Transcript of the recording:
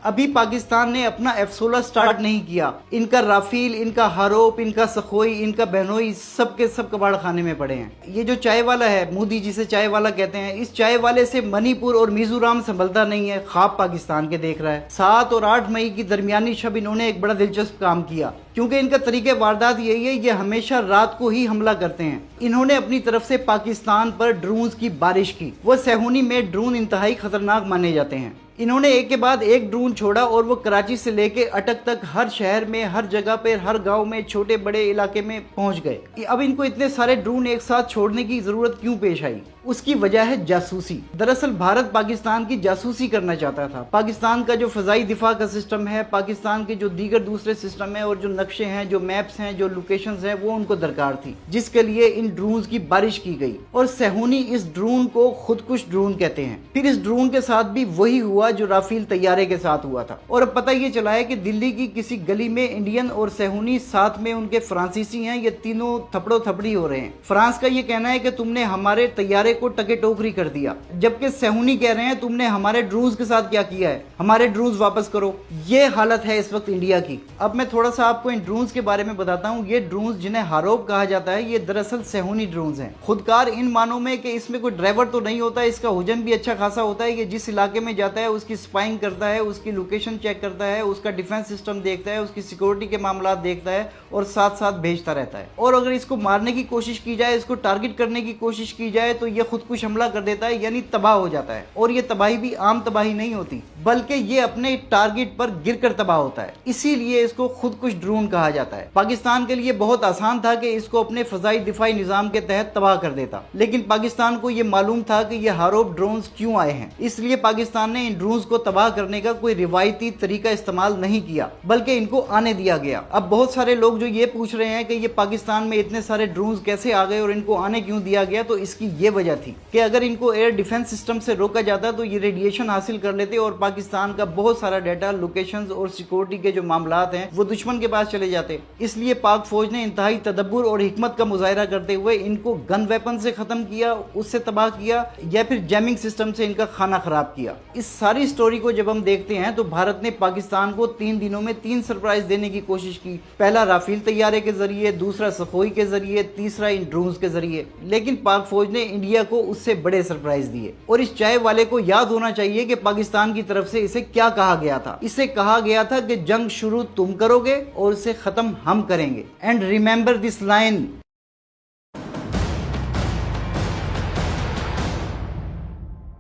ابھی پاکستان نے اپنا F-16 سٹارٹ نہیں کیا، ان کا رافیل، ان کا ہاروپ، ان کا سخوئی، ان کا بہنوئی سب کے سب کباڑ خانے میں پڑے ہیں۔ یہ جو چائے والا ہے، مودی جسے چائے والا کہتے ہیں، اس چائے والے سے منی پور اور میزورام سنبھلتا نہیں ہے، خواب پاکستان کے دیکھ رہا ہے۔ 7 اور 8 مئی کی درمیانی شب انہوں نے ایک بڑا دلچسپ کام کیا، کیونکہ ان کا طریقہ واردات یہی ہے، یہ ہمیشہ رات کو ہی حملہ کرتے ہیں۔ انہوں نے اپنی طرف سے پاکستان پر ڈرونز کی بارش کی۔ وہ صہیونی میڈ ڈرون انتہائی خطرناک مانے جاتے ہیں۔ انہوں نے ایک کے بعد ایک ڈرون چھوڑا اور وہ کراچی سے لے کے اٹک تک ہر شہر میں، ہر جگہ پہ، ہر گاؤں میں، چھوٹے بڑے علاقے میں پہنچ گئے۔ اب ان کو اتنے سارے ڈرون ایک ساتھ چھوڑنے کی ضرورت کیوں پیش آئی؟ اس کی وجہ ہے جاسوسی۔ دراصل بھارت پاکستان کی جاسوسی کرنا چاہتا تھا۔ پاکستان کا جو فضائی دفاع کا سسٹم ہے، پاکستان کے جو دیگر دوسرے سسٹم ہیں اور جو نقشے ہیں، جو میپس ہیں، جو لوکیشنز ہیں، وہ ان کو درکار تھی، جس کے لیے ان ڈرونز کی بارش کی گئی۔ اور صہیونی اس ڈرون کو خودکش ڈرون کہتے ہیں۔ پھر اس ڈرون کے ساتھ بھی وہی ہوا جو رافیل طیارے کے ساتھ ہوا تھا۔ اور اب پتہ یہ چلا ہے کہ دلی کی کسی گلی میں انڈین اور صہیونی، ساتھ میں ان کے فرانسیسی ہیں، یہ تینوں تھپڑو تھپڑی ہو رہے ہیں۔ فرانس کا یہ کہنا ہے کہ تم نے ہمارے طیارے کو ٹکے ٹوکری کر دیا، جبکہ صہیونی کہہ رہے ہیں تم نے ہمارے ڈرونز کے ساتھ کیا کیا ہے، ہمارے ڈرونز واپس کرو۔ یہ حالت ہے اس وقت انڈیا کی۔ اب میں تھوڑا سا آپ کو ان ڈرونز کے بارے میں بتاتا ہوں۔ یہ ڈرونز جنہیں ہاروپ کہا جاتا ہے، یہ دراصل صہیونی ڈرونز ہیں۔ خودکار ان معنوں میں کہ اس میں کوئی ڈرائیور تو نہیں ہوتا، اس کا حجم بھی اچھا خاصا ہوتا ہے، یہ جس علاقے میں جاتا ہے اس کی سپائنگ کرتا ہے، اس کی لوکیشن چیک کرتا ہے، اس کا ڈیفنس سسٹم دیکھتا ہے، اس کی سیکورٹی کے معاملات دیکھتا ہے اور ساتھ ساتھ بھیجتا رہتا ہے۔ اور اگر اس کو مارنے کی کوشش کی جائے، اس کو ٹارگٹ کرنے کی کوشش کی جائے تو یہ خودکش حملہ کر دیتا ہے، یعنی تباہ ہو جاتا ہے۔ اور یہ تباہی بھی عام تباہی نہیں ہوتی، بلکہ یہ اپنے ٹارگٹ پر گر کر تباہ ہوتا ہے، اسی لیے اس کو خودکش ڈرون کہا جاتا ہے۔ پاکستان کے لیے بہت آسان تھا کہ اس کو اپنے فضائی دفاعی نظام کے تحت تباہ کر دیتا، لیکن پاکستان کو یہ معلوم تھا کہ یہ ہاروپ ڈرونز کیوں آئے ہیں، اس لیے پاکستان نے ان ڈرونز کو تباہ کرنے کا کوئی روایتی طریقہ استعمال نہیں کیا، بلکہ ان کو آنے دیا گیا۔ اب بہت سارے لوگ جو یہ پوچھ رہے ہیں کہ یہ پاکستان میں اتنے سارے ڈرونز کیسے آ گئے اور ان کو آنے کیوں دیا گیا، تو اس کی یہ وجہ تھی کہ اگر ان کو ایئر ڈیفنس سسٹم سے روکا جاتا تو یہ ریڈیشن حاصل کر لیتے اور پاکستان کا بہت سارا ڈیٹا، لوکیشنز اور سیکورٹی کے جو معاملات ہیں وہ دشمن کے پاس چلے جاتے۔ اس لیے پاک فوج نے انتہائی تدبر اور حکمت کا مظاہرہ کرتے ہوئے ان کو گن ویپن سے ختم کیا، اس سے تباہ کیا، یا پھر جیمنگ سسٹم سے ان کا کھانا خراب کیا۔ اس ساری سٹوری کو جب ہم دیکھتے ہیں تو بھارت نے پاکستان کو 3 دنوں میں 3 سرپرائز دینے کی کوشش کی۔ پہلا رافیل طیارے کے ذریعے، دوسرا سخوئی کے ذریعے، تیسرا ان ڈرونز کے ذریعے، لیکن پاک فوج نے انڈیا کو اس سے بڑے سرپرائز دیے۔ اور اس چائے والے کو یاد ہونا چاہیے کہ پاکستان کی طرف سے اسے کیا کہا گیا تھا۔ اسے کہا گیا تھا کہ جنگ شروع تم کرو گے اور اسے ختم ہم کریں گے۔ And remember this line,